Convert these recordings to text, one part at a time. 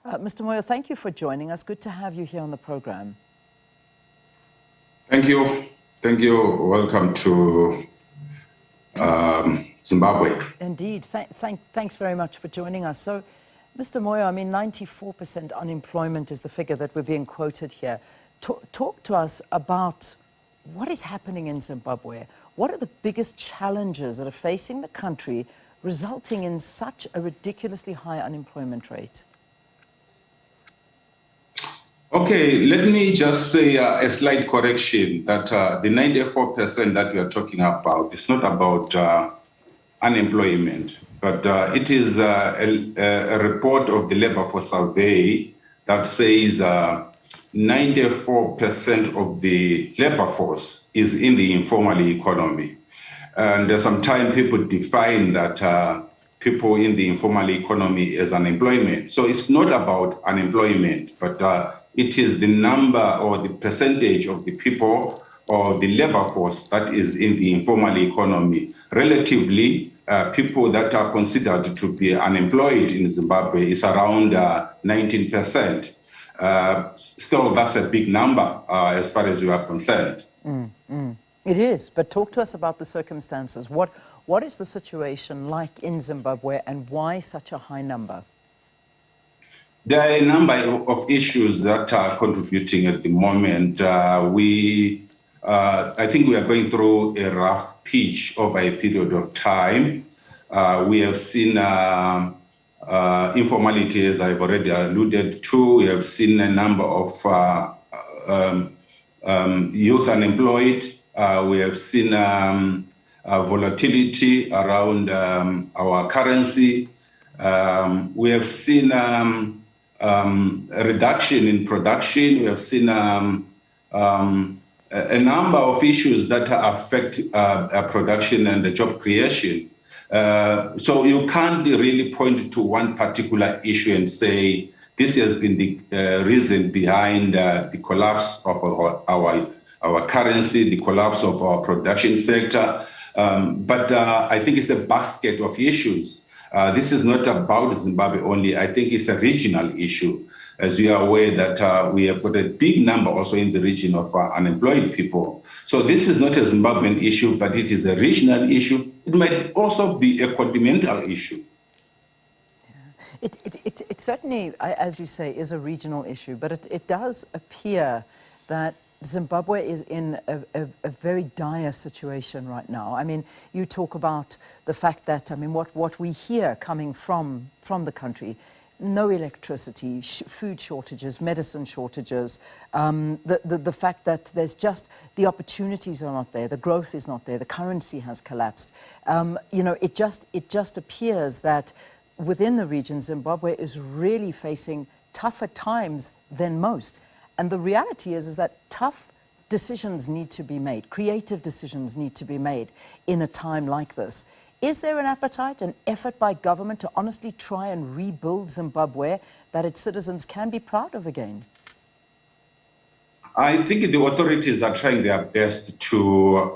Mr. Moyo, thank you for joining us. Good to have you here on the program. Thank you. Thank you. Welcome to Zimbabwe. Indeed. Thanks very much for joining us. So, Mr. Moyo, I mean, 94% unemployment is the figure that we're being quoted here. Talk to us about what is happening in Zimbabwe. What are the biggest challenges that are facing the country, resulting in such a ridiculously high unemployment rate? Okay, let me just say a slight correction that the 94% that we are talking about is not about unemployment, but it is a report of the Labor Force Survey that says 94% of the labor force is in the informal economy. And sometimes people define that people in the informal economy as unemployment. So it's not about unemployment, but it is the number or the percentage of the people or the labor force that is in the informal economy. Relatively, people that are considered to be unemployed in Zimbabwe is around 19%. Still, that's a big number as far as you are concerned. It is, but talk to us about the circumstances. What is the situation like in Zimbabwe and why such a high number? There are a number of issues that are contributing at the moment. I think we are going through a rough patch over a period of time. We have seen informality, as I've already alluded to. We have seen a number of youth unemployed. We have seen volatility around our currency. We have seen a reduction in production. We have seen a number of issues that affect production and the job creation. So you can't really point to one particular issue and say this has been the reason behind the collapse of our currency, the collapse of our production sector. But I think it's a basket of issues. This is not about Zimbabwe only. I think it's a regional issue. As you are aware that we have got a big number also in the region of unemployed people. So this is not a Zimbabwean issue, but it is a regional issue. It might also be a continental issue. Yeah. It certainly, as you say, is a regional issue, but it does appear that Zimbabwe is in a very dire situation right now. I mean, you talk about the fact that, I mean, what we hear coming from the country, no electricity, food shortages, medicine shortages, the fact that there's just, the opportunities are not there, the growth is not there, the currency has collapsed. You know, it just appears that within the region, Zimbabwe is really facing tougher times than most. And the reality is that tough decisions need to be made, creative decisions need to be made in a time like this. Is there an appetite, an effort by government to honestly try and rebuild Zimbabwe that its citizens can be proud of again? I think the authorities are trying their best to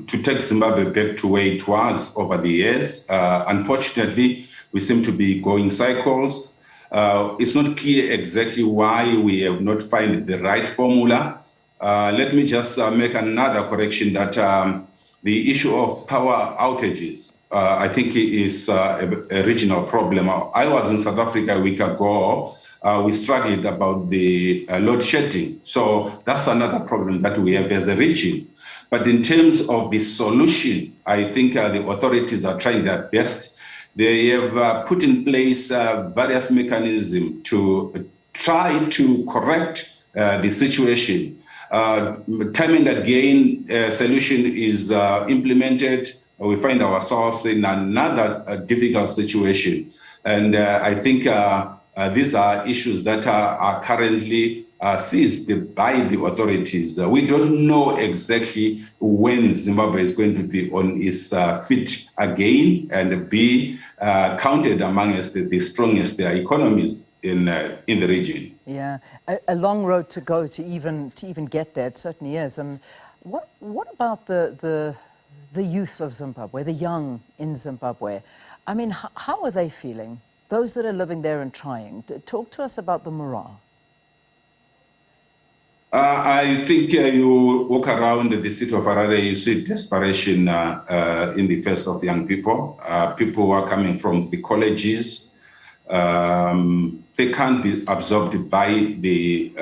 take Zimbabwe back to where it was over the years. Unfortunately, we seem to be going cycles. It's not clear exactly why we have not found the right formula. Let me just make another correction that the issue of power outages, I think is a regional problem. I was in South Africa a week ago. We struggled about the load shedding. So that's another problem that we have as a region. But in terms of the solution, I think the authorities are trying their best. They have put in place various mechanisms to try to correct the situation. Time and again, a solution is implemented. We find ourselves in another difficult situation. And I think these are issues that are currently seized by the authorities. We don't know exactly when Zimbabwe is going to be on its feet again and be counted amongst the strongest economies in the region. Yeah, a long road to go to even get there. It certainly is. And what about the youth of Zimbabwe, the young in Zimbabwe? I mean, how are they feeling? Those that are living there and trying, talk to us about the morale. I think you walk around the city of Harare, you see desperation in the face of young people. People who are coming from the colleges. They can't be absorbed by the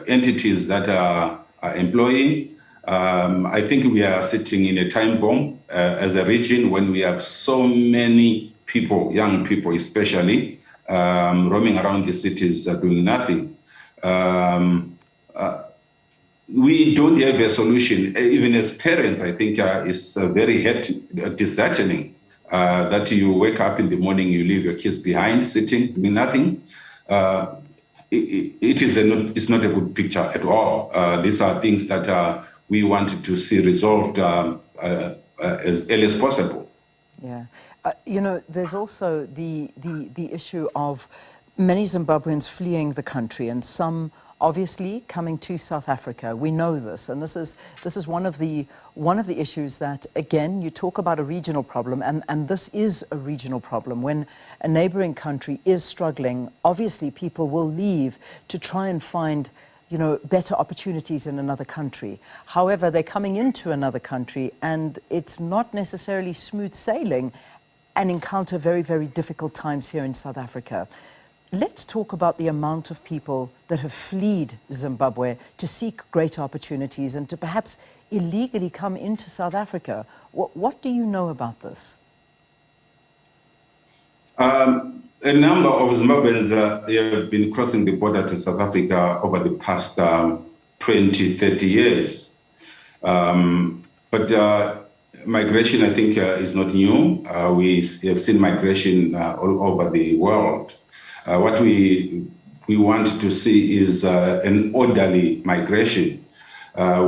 entities that are employing. I think we are sitting in a time bomb as a region when we have so many people, young people especially, roaming around the cities doing nothing. We don't have a solution. Even as parents, I think it's very disheartening that you wake up in the morning, you leave your kids behind, sitting, doing nothing. It's not a good picture at all. These are things that we wanted to see resolved as early as possible. Yeah. You know, there's also the issue of many Zimbabweans fleeing the country and some obviously coming to South Africa. We know this, and this is one of the issues that, again, you talk about a regional problem, and this is a regional problem. When a neighboring country is struggling, obviously people will leave to try and find, you know, better opportunities in another country. However, they're coming into another country and it's not necessarily smooth sailing and encounter very, very difficult times here in South Africa. Let's talk about the amount of people that have fled Zimbabwe to seek greater opportunities and to perhaps illegally come into South Africa. What do you know about this? A number of Zimbabweans have been crossing the border to South Africa over the past 20, 30 years. But migration, I think, is not new. We have seen migration all over the world. What we want to see is an orderly migration.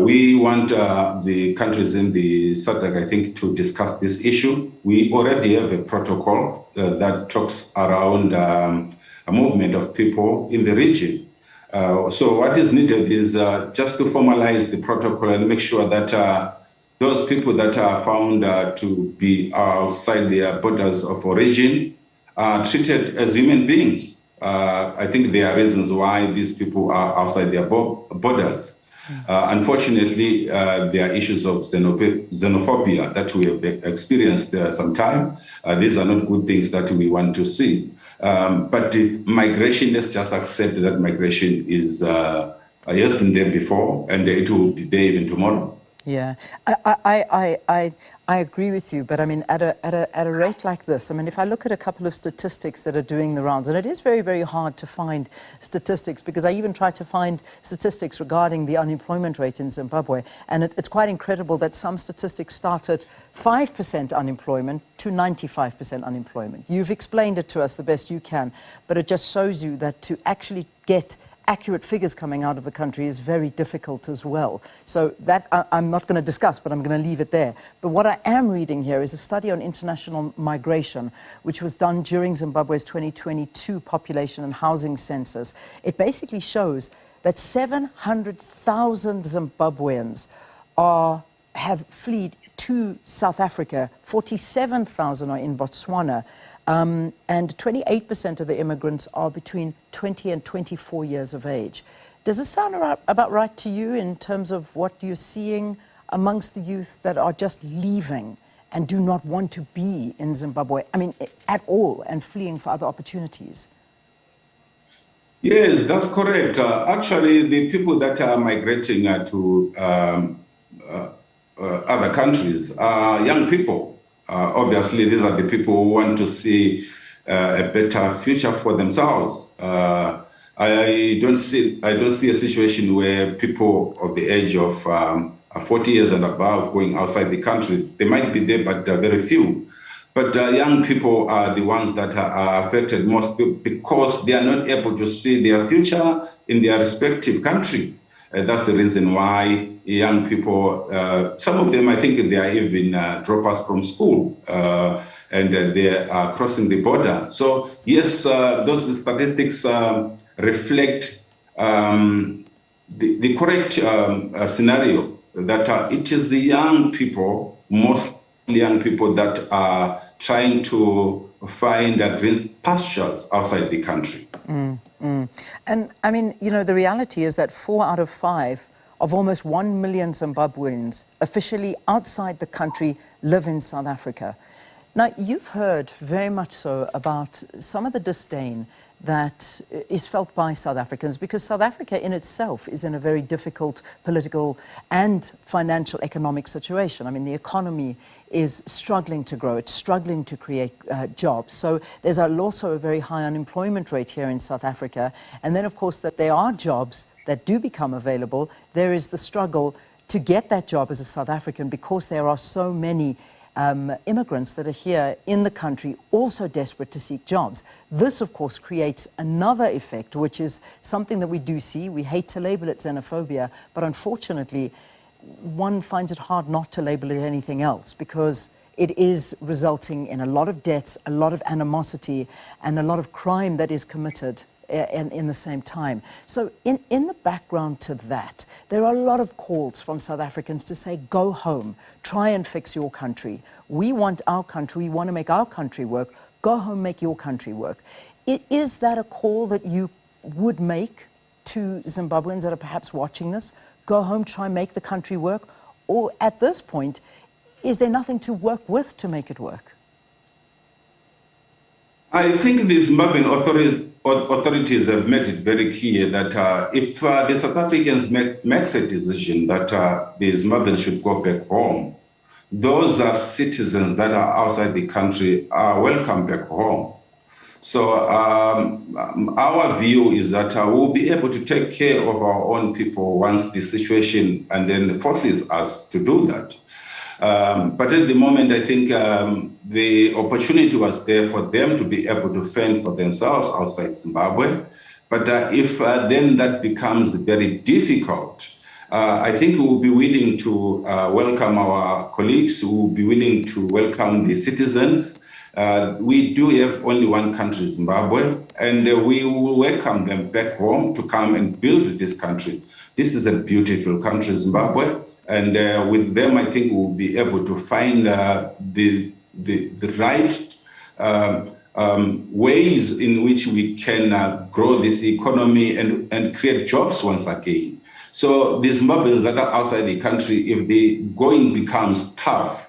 We want the countries in the SADC, I think, to discuss this issue. We already have a protocol that talks around a movement of people in the region. So what is needed is just to formalize the protocol and make sure that those people that are found to be outside their borders of origin are treated as human beings. I think there are reasons why these people are outside their borders. Unfortunately, there are issues of xenophobia that we have experienced some time. These are not good things that we want to see. But the migration, let's just accept that migration has been there before, and it will be there even tomorrow. Yeah, I agree with you, but I mean, at a rate like this, I mean, if I look at a couple of statistics that are doing the rounds, and it is very, very hard to find statistics, because I even tried to find statistics regarding the unemployment rate in Zimbabwe, and it's quite incredible that some statistics start at 5% unemployment to 95% unemployment. You've explained it to us the best you can, but it just shows you that to actually get accurate figures coming out of the country is very difficult as well. So that I'm not going to discuss, but I'm going to leave it there. But what I am reading here is a study on international migration, which was done during Zimbabwe's 2022 population and housing census. It basically shows that 700,000 Zimbabweans have fled to South Africa, 47,000 are in Botswana, and 28% of the immigrants are between 20 and 24 years of age. Does this sound about right to you in terms of what you're seeing amongst the youth that are just leaving and do not want to be in Zimbabwe, I mean, at all, and fleeing for other opportunities? Yes, that's correct. Actually, the people that are migrating to other countries are young people. Obviously, these are the people who want to see a better future for themselves. I don't see a situation where people of the age of 40 years and above going outside the country. They might be there, but very few. But young people are the ones that are affected most because they are not able to see their future in their respective country. That's the reason why young people, some of them, I think they are even dropouts from school, and they are crossing the border. So yes, those statistics reflect the correct scenario, that it is the young people, mostly young people, that are trying to find green pastures outside the country. And I mean, you know, the reality is that 4 out of 5 of almost 1 million Zimbabweans officially outside the country live in South Africa. Now, you've heard very much so about some of the disdain that is felt by South Africans, because South Africa in itself is in a very difficult political and financial economic situation. I mean, the economy is struggling to grow, it's struggling to create jobs. So there's also a very high unemployment rate here in South Africa. And then, of course, that there are jobs that do become available, there is the struggle to get that job as a South African, because there are so many immigrants that are here in the country also desperate to seek jobs. This, of course, creates another effect, which is something that we do see. We hate to label it xenophobia, but unfortunately, one finds it hard not to label it anything else, because it is resulting in a lot of deaths, a lot of animosity, and a lot of crime that is committed in the same time. So in the background to that, there are a lot of calls from South Africans to say, go home, try and fix your country. We want our country, we want to make our country work. Go home, make your country work. Is that a call that you would make to Zimbabweans that are perhaps watching this? Go home, try and make the country work? Or at this point, is there nothing to work with to make it work? I think the Zimbabwean authorities have made it very clear that if the South Africans makes a decision that the Zimbabweans should go back home, those citizens that are outside the country are welcome back home. So our view is that we'll be able to take care of our own people once the situation and then forces us to do that. But at the moment, I think the opportunity was there for them to be able to fend for themselves outside Zimbabwe. But if then that becomes very difficult, I think we will be willing to welcome our colleagues, we will be willing to welcome the citizens. We do have only one country, Zimbabwe, and we will welcome them back home to come and build this country. This is a beautiful country, Zimbabwe. And with them, I think we'll be able to find the right ways in which we can grow this economy and create jobs once again. So the Zimbabweans that are outside the country, if the going becomes tough,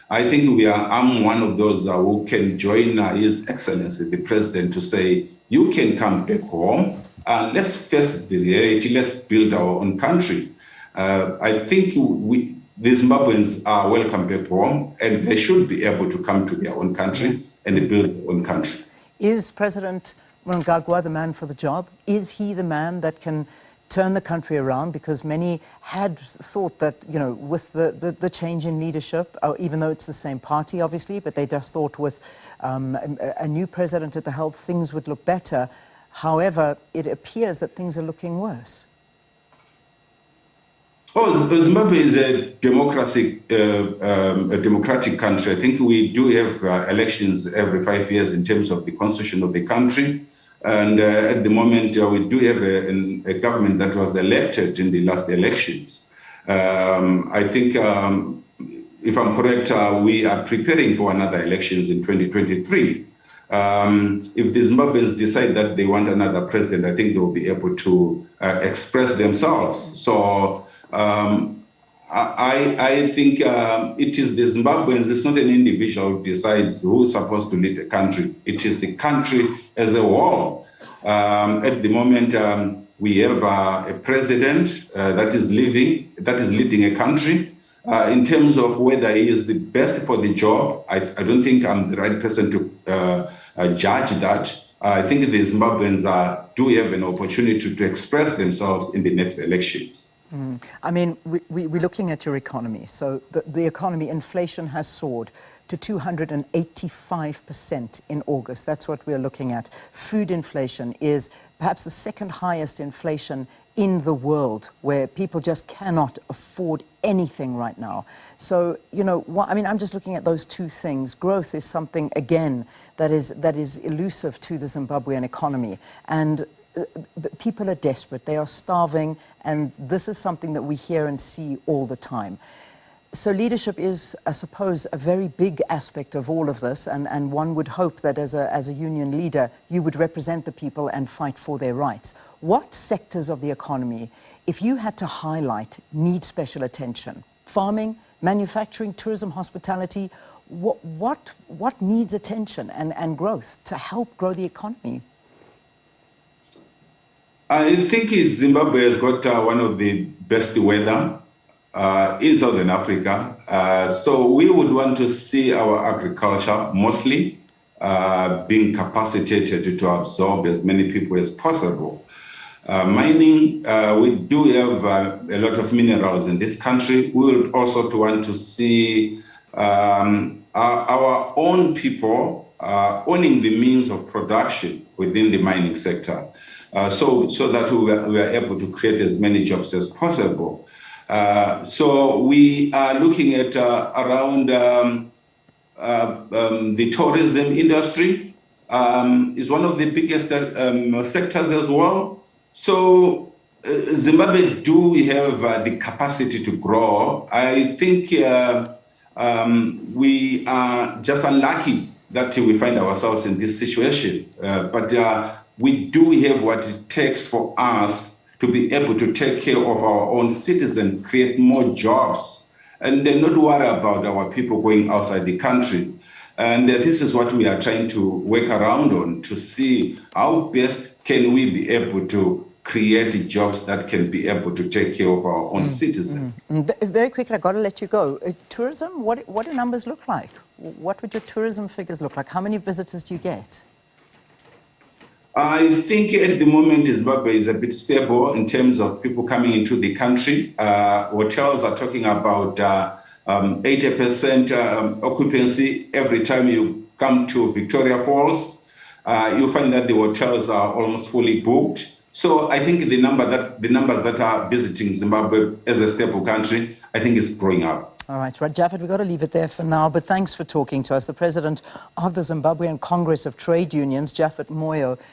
I think I'm one of those who can join His Excellency, the President, to say, you can come back home and let's face the reality, let's build our own country. I think the Zimbabweans are welcome back home, and they should be able to come to their own country and build their own country. Is President Mnangagwa the man for the job? Is he the man that can turn the country around? Because many had thought that, you know, with the change in leadership, even though it's the same party, obviously, but they just thought with a new president at the helm, things would look better. However, it appears that things are looking worse. Oh, Zimbabwe is a democratic country. I think we do have elections every 5 years in terms of the constitution of the country. And at the moment, we do have a government that was elected in the last elections. I think, if I'm correct, we are preparing for another elections in 2023. If the Zimbabweans decide that they want another president, I think they will be able to express themselves. So I think it is the Zimbabweans, it's not an individual who decides who's supposed to lead the country. It is the country as a whole. At the moment, we have a president that is leading a country. In terms of whether he is the best for the job, I don't think I'm the right person to judge that. I think the Zimbabweans do have an opportunity to express themselves in the next elections. I mean, we're looking at your economy. So the economy, inflation has soared to 285% in August. That's what we're looking at. Food inflation is perhaps the second highest inflation in the world, where people just cannot afford anything right now. So, you know, I mean, I'm just looking at those two things. Growth is something, again, that is elusive to the Zimbabwean economy. And people are desperate, they are starving, and this is something that we hear and see all the time. So leadership is, I suppose, a very big aspect of all of this, and one would hope that as a union leader, you would represent the people and fight for their rights. What sectors of the economy, if you had to highlight, need special attention? Farming, manufacturing, tourism, hospitality, what needs attention and growth to help grow the economy? I think Zimbabwe has got one of the best weather in Southern Africa. So we would want to see our agriculture mostly being capacitated to absorb as many people as possible. Mining, we do have a lot of minerals in this country. We would also want to see our own people owning the means of production within the mining sector, so that we are able to create as many jobs as possible. So we are looking at around the tourism industry is one of the biggest sectors as well. So Zimbabwe do have the capacity to grow. I think we are just unlucky that we find ourselves in this situation, but we do have what it takes for us to be able to take care of our own citizens, create more jobs, and then not worry about our people going outside the country. And this is what we are trying to work around on, to see how best can we be able to create jobs that can be able to take care of our own citizens. Very quickly, I've got to let you go. Tourism, what do numbers look like? What would your tourism figures look like? How many visitors do you get? I think at the moment Zimbabwe is a bit stable in terms of people coming into the country. Hotels are talking about 80% occupancy. Every time you come to Victoria Falls, you find that the hotels are almost fully booked. So I think the numbers that are visiting Zimbabwe as a stable country, I think is growing up. All right, Japhet, we've got to leave it there for now, but thanks for talking to us. The president of the Zimbabwean Congress of Trade Unions, Japhet Moyo,